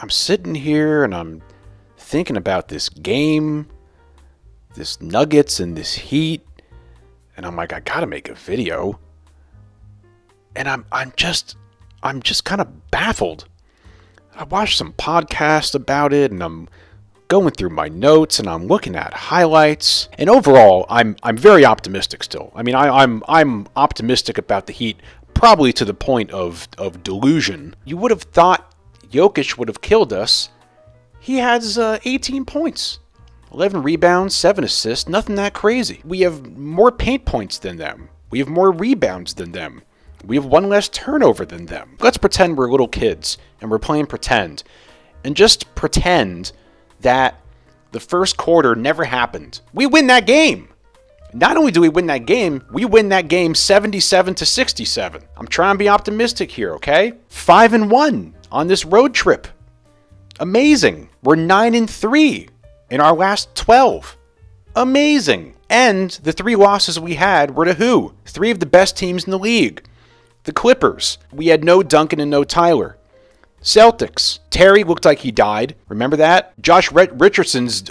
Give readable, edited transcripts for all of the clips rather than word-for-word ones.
I'm sitting here and I'm thinking about this game, this Nuggets and this Heat, and I'm like, I gotta make a video. And I'm just kind of baffled. I watched some podcasts about it, and I'm going through my notes, and I'm looking at highlights. And overall, I'm very optimistic still. I mean, I'm optimistic about the Heat, probably to the point of delusion. You would have thought Jokic would have killed us. He has 18 points, 11 rebounds, 7 assists, nothing that crazy. We have more paint points than them. We have more rebounds than them. We have one less turnover than them. Let's pretend we're little kids and we're playing pretend. And just pretend that the first quarter never happened. We win that game. Not only do we win that game, we win that game 77-67. I'm trying to be optimistic here, okay? 5-1 on this road trip. Amazing. We're 9-3 in our last 12. Amazing. And the 3 losses we had were to who? 3 of the best teams in the league. The Clippers. We had no Duncan and no Tyler. Celtics. Terry looked like he died. Remember that? Josh Richardson's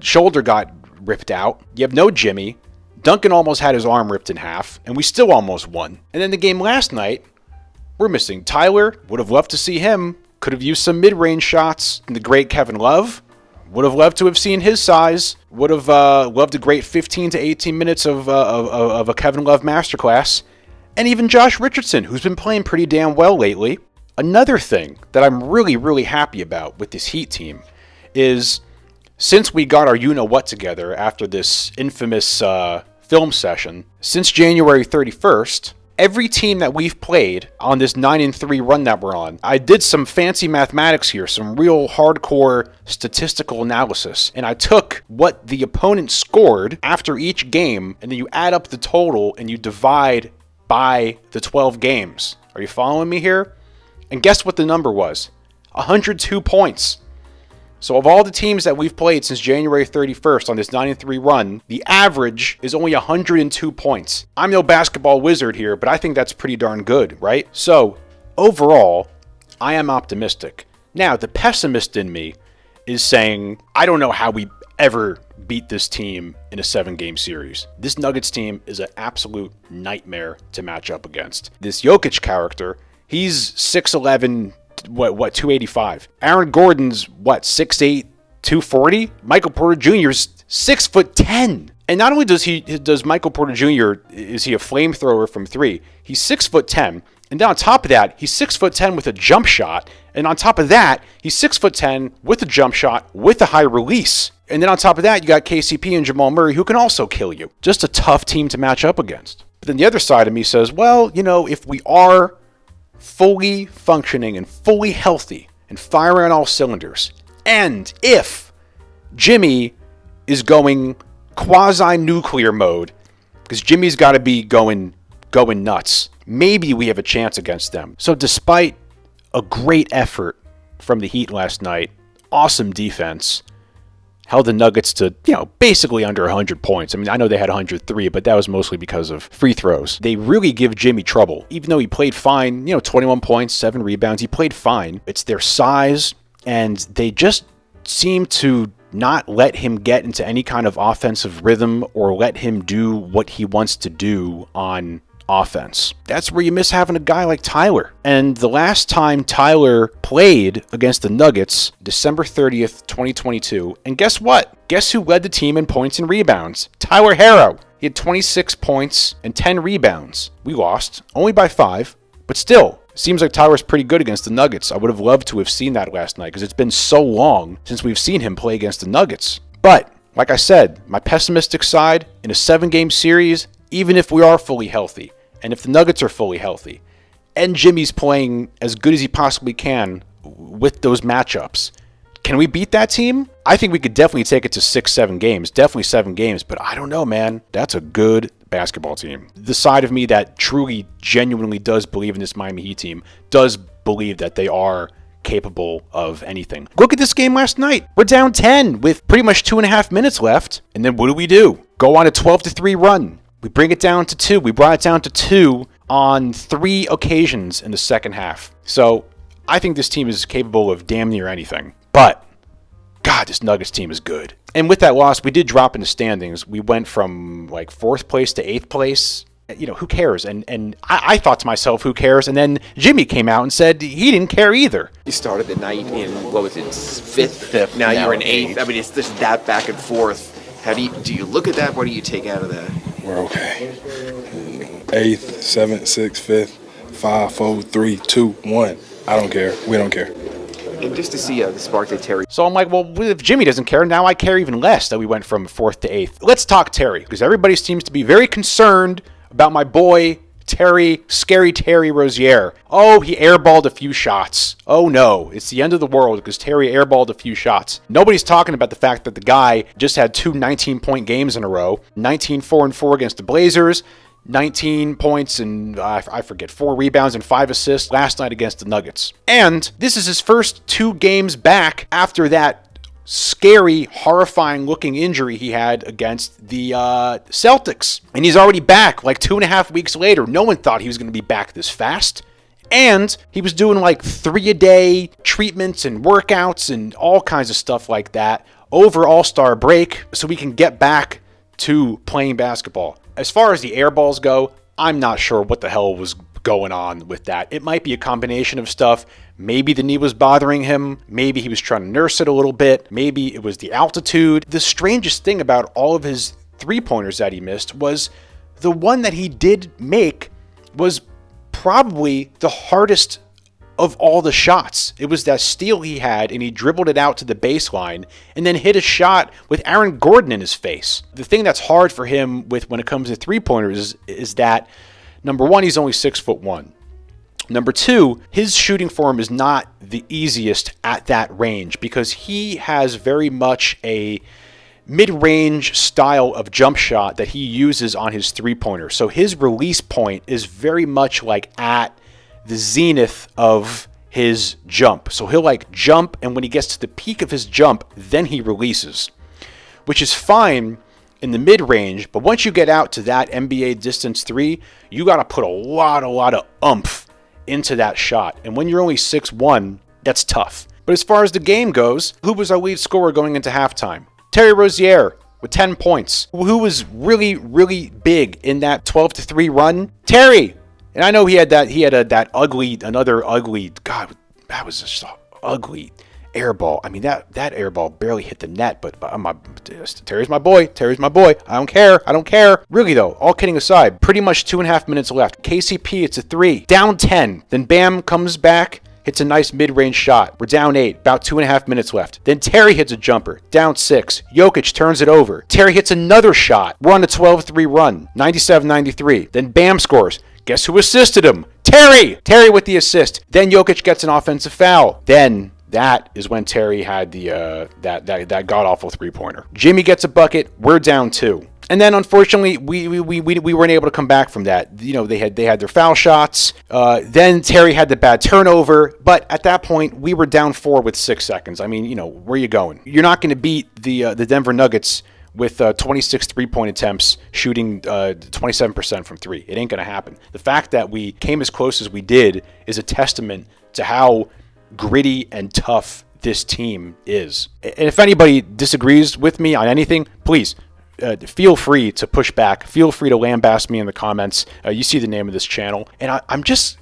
shoulder got ripped out. You have no Jimmy. Duncan almost had his arm ripped in half, and we still almost won. And then the game last night, we're missing Tyler. Would have loved to see him. Could have used some mid-range shots. And the great Kevin Love. Would have loved to have seen his size. Would have loved a great 15 to 18 minutes of a Kevin Love masterclass. And even Josh Richardson, who's been playing pretty damn well lately. Another thing that I'm really, really happy about with this Heat team is since we got our you-know-what together after this infamous film session, since January 31st, every team that we've played on this 9-3 run that we're on, I did some fancy mathematics here, some real hardcore statistical analysis, and I took what the opponent scored after each game, and then you add up the total and you divide by the 12 games. Are you following me here? And guess what the number was? 102 points. So of all the teams that we've played since January 31st on this 9-3 run, the average is only 102 points. I'm no basketball wizard here, but I think that's pretty darn good, right? So overall, I am optimistic. Now, the pessimist in me is saying, I don't know how we ever beat this team in a 7-game series. This Nuggets team is an absolute nightmare to match up against. This Jokic character, he's 6'11", 285. Aaron Gordon's, 6'8", 240? Michael Porter Jr.'s 6'10". And not only does Michael Porter Jr., is he a flamethrower from 3, he's 6'10", and then on top of that, he's 6'10" with a jump shot, and on top of that, he's 6'10" with a jump shot with a high release. And then on top of that, you got KCP and Jamal Murray who can also kill you. Just a tough team to match up against. But then the other side of me says, well, if we are fully functioning and fully healthy and firing on all cylinders, and if Jimmy is going quasi-nuclear mode, because Jimmy's got to be going nuts, maybe we have a chance against them. So despite a great effort from the Heat last night, awesome defense, held the Nuggets to, basically under 100 points. I mean, I know they had 103, but that was mostly because of free throws. They really give Jimmy trouble. Even though he played fine, 21 points, 7 rebounds, he played fine. It's their size, and they just seem to not let him get into any kind of offensive rhythm or let him do what he wants to do on offense. That's where you miss having a guy like Tyler. And the last time Tyler played against the Nuggets, December 30th, 2022. And guess what? Guess who led the team in points and rebounds? Tyler Herro. He had 26 points and 10 rebounds. We lost, only by 5, but still, seems like Tyler's pretty good against the Nuggets. I would have loved to have seen that last night because it's been so long since we've seen him play against the Nuggets. But, like I said, my pessimistic side, in a 7-game series, even if we are fully healthy, and if the Nuggets are fully healthy, and Jimmy's playing as good as he possibly can with those matchups, can we beat that team? I think we could definitely take it to 6-7 games, definitely 7 games, but I don't know, man. That's a good basketball team. The side of me that truly, genuinely does believe in this Miami Heat team does believe that they are capable of anything. Look at this game last night. We're down 10 with pretty much 2.5 minutes left, and then what do? Go on a 12-3 run. We bring it down to 2. We brought it down to 2 on 3 occasions in the second half. So I think this team is capable of damn near anything. But, God, this Nuggets team is good. And with that loss, we did drop in the standings. We went from like 4th place to 8th place. You know, who cares? And I thought to myself, who cares? And then Jimmy came out and said he didn't care either. You started the night in, what was it, 5th? Fifth. Now you're in 8th. I mean, it's just that back and forth. How do you look at that? What do you take out of that? We're okay. 8th, 7th, 6th, 5th, 5, 4, 3, 2, 1. I don't care. We don't care. And just to see the spark that Terry. So I'm like, well, if Jimmy doesn't care, now I care even less that we went from 4th to 8th. Let's talk Terry, because everybody seems to be very concerned about my boy, Terry, scary Terry Rozier. Oh, he airballed a few shots. Oh no, it's the end of the world because Terry airballed a few shots. Nobody's talking about the fact that the guy just had 2 19-point games in a row. 19-4-4 against the Blazers. 19 points and, I forget, 4 rebounds and 5 assists last night against the Nuggets. And this is his first 2 games back after that scary, horrifying-looking injury he had against the Celtics. And he's already back like 2.5 weeks later. No one thought he was going to be back this fast. And he was doing like 3-a-day treatments and workouts and all kinds of stuff like that over All-Star break so we can get back to playing basketball. As far as the air balls go, I'm not sure what the hell was going on with that. It might be a combination of stuff. Maybe the knee was bothering him. Maybe he was trying to nurse it a little bit. Maybe it was the altitude. The strangest thing about all of his 3-pointers that he missed was the one that he did make was probably the hardest of all the shots. It was that steal he had, and he dribbled it out to the baseline and then hit a shot with Aaron Gordon in his face. The thing that's hard for him when it comes to 3-pointers is that, number one, he's only 6'1". Number two, his shooting form is not the easiest at that range because he has very much a mid-range style of jump shot that he uses on his 3-pointer. So his release point is very much like at the zenith of his jump. So he'll like jump, and when he gets to the peak of his jump, then he releases, which is fine in the mid-range, but once you get out to that NBA distance 3, you got to put a lot of oomph into that shot. And when you're only 6'1", that's tough. But as far as the game goes, who was our lead scorer going into halftime? Terry Rozier with 10 points. Who was really, really big in that 12-3 run? Terry! And I know he had another ugly, God, that was just an ugly air ball. I mean, that air ball barely hit the net, but Terry's my boy. I don't care. Really, though, all kidding aside, pretty much 2.5 minutes left. KCP, it's a 3. Down 10. Then Bam comes back, hits a nice mid-range shot. We're down 8. About 2.5 minutes left. Then Terry hits a jumper. Down 6. Jokic turns it over. Terry hits another shot. We're on a 12-3 run. 97-93. Then Bam scores. Guess who assisted him? Terry! Terry with the assist. Then Jokic gets an offensive foul. Then that is when Terry had the that god-awful 3-pointer. Jimmy gets a bucket. We're down 2. And then, unfortunately, we weren't able to come back from that. You know, they had their foul shots. Then Terry had the bad turnover. But at that point, we were down 4 with 6 seconds. I mean, you know, where are you going? You're not going to beat the Denver Nuggets with 26 3-point attempts, shooting 27% from 3. It ain't going to happen. The fact that we came as close as we did is a testament to how gritty and tough this team is. And if anybody disagrees with me on anything, please feel free to push back. Feel free to lambaste me in the comments. You see the name of this channel. And I'm just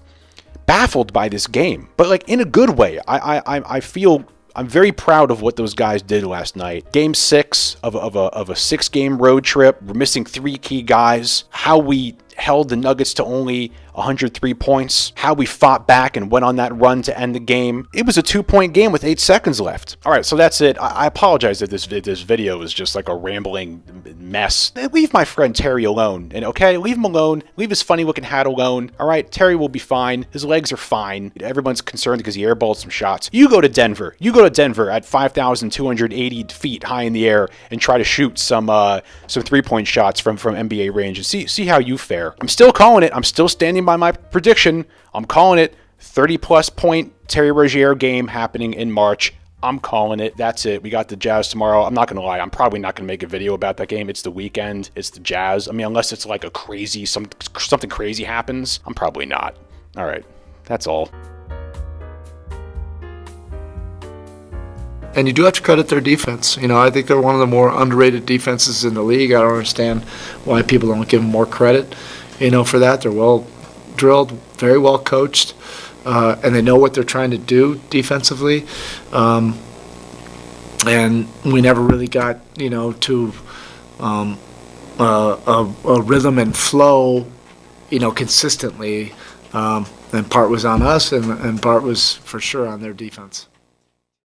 baffled by this game, but like in a good way. I feel I'm very proud of what those guys did last night. Game 6 of a 6-game road trip. We're missing 3 key guys. How we held the Nuggets to only 103 points. How we fought back and went on that run to end the game. It was a 2-point game with 8 seconds left. All right, so that's it. I apologize that this video is just like a rambling mess. Leave my friend Terry alone. And okay, leave him alone. Leave his funny-looking hat alone. All right, Terry will be fine. His legs are fine. Everyone's concerned because he airballed some shots. You go to Denver. You go to Denver at 5,280 feet high in the air and try to shoot some 3-point shots from NBA range and see how you fare. I'm still calling it. I'm still standing by my prediction. I'm calling it 30-plus point Terry Rozier game happening in March. I'm calling it. That's it. We got the Jazz tomorrow. I'm not going to lie. I'm probably not going to make a video about that game. It's the weekend. It's the Jazz. I mean, unless it's like a crazy, something crazy happens, I'm probably not. All right. That's all. And you do have to credit their defense. I think they're one of the more underrated defenses in the league. I don't understand why people don't give them more credit, for that. They're well drilled, very well coached, and they know what they're trying to do defensively. And we never really got, to a rhythm and flow, consistently. And part was on us, and part was for sure on their defense.